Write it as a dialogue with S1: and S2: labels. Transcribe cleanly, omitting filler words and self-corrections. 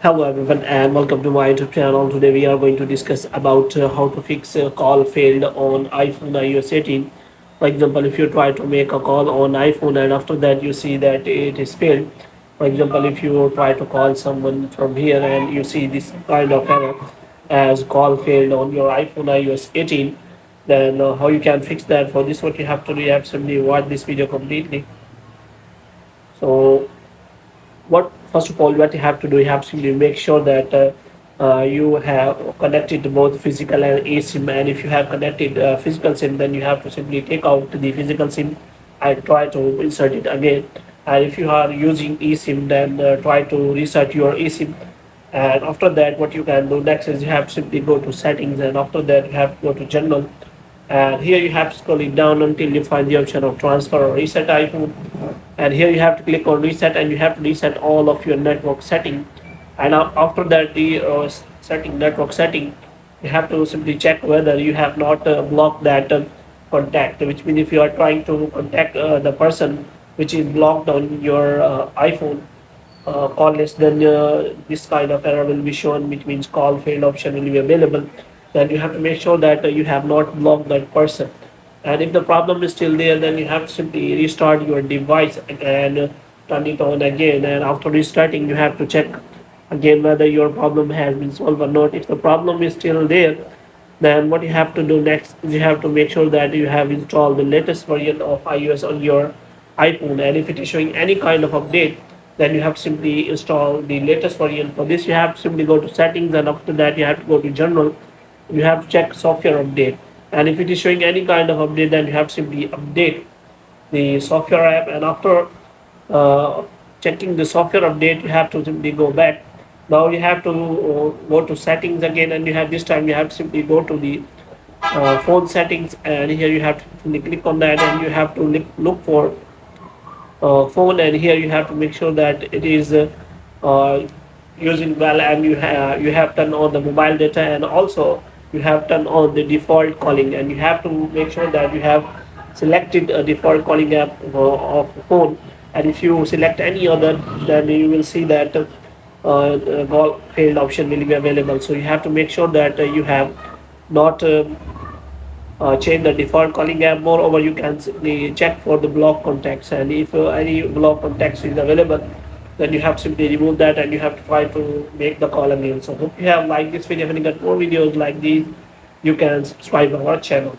S1: Hello everyone and welcome to my YouTube channel. Today we are going to discuss about how to fix a call failed on iPhone iOS 18. For example, if you try to make a call on iPhone and after that you see that it is failed. For example, if you try to call someone from here and you see this kind of error as call failed on your iPhone iOS 18, then how you can fix that? For this, what you have to do, you have to simply watch this video completely. So what first of all what you have to do, you have to make sure that you have connected both physical and eSIM, and if you have connected physical SIM, then you have to simply take out the physical SIM and try to insert it again. And if you are using eSIM, then try to reset your eSIM. And after that, what you can do next is you have to simply go to settings, and after that you have to go to general, and here you have to scroll it down until you find the option of transfer or reset iPhone. And here you have to click on reset, and you have to reset all of your network setting. And after that, the setting network setting, you have to simply check whether you have not blocked that contact, which means if you are trying to contact the person which is blocked on your iPhone call list, then this kind of error will be shown, which means call failed option will be available. Then you have to make sure that you have not blocked that person. And if the problem is still there, then you have to simply restart your device and turn it on again. And after restarting, you have to check again whether your problem has been solved or not. If the problem is still there, then what you have to do next is you have to make sure that you have installed the latest version of iOS on your iPhone. And if it is showing any kind of update, then you have to simply install the latest version. For this, you have to simply go to settings, and after that you have to go to general. You have to check software update, and if it is showing any kind of update, then you have to simply update the software app. And after checking the software update, you have to simply go back. Now you have to go to settings again, and you have this time you have to simply go to the phone settings, and here you have to simply click on that, and you have to look for phone, and here you have to make sure that it is uh, using well, and you have turned on the mobile data, and also you have turned on the default calling, and you have to make sure that you have selected a default calling app of the phone. And if you select any other, then you will see that the call failed option will be available. So you have to make sure that you have not change the default calling app. Moreover, you can simply check for the block contacts, and if any block contacts is available, then you have to simply remove that, and you have to try to make the call again. So hope you have liked this video. If you got more videos like these, you can subscribe our channel.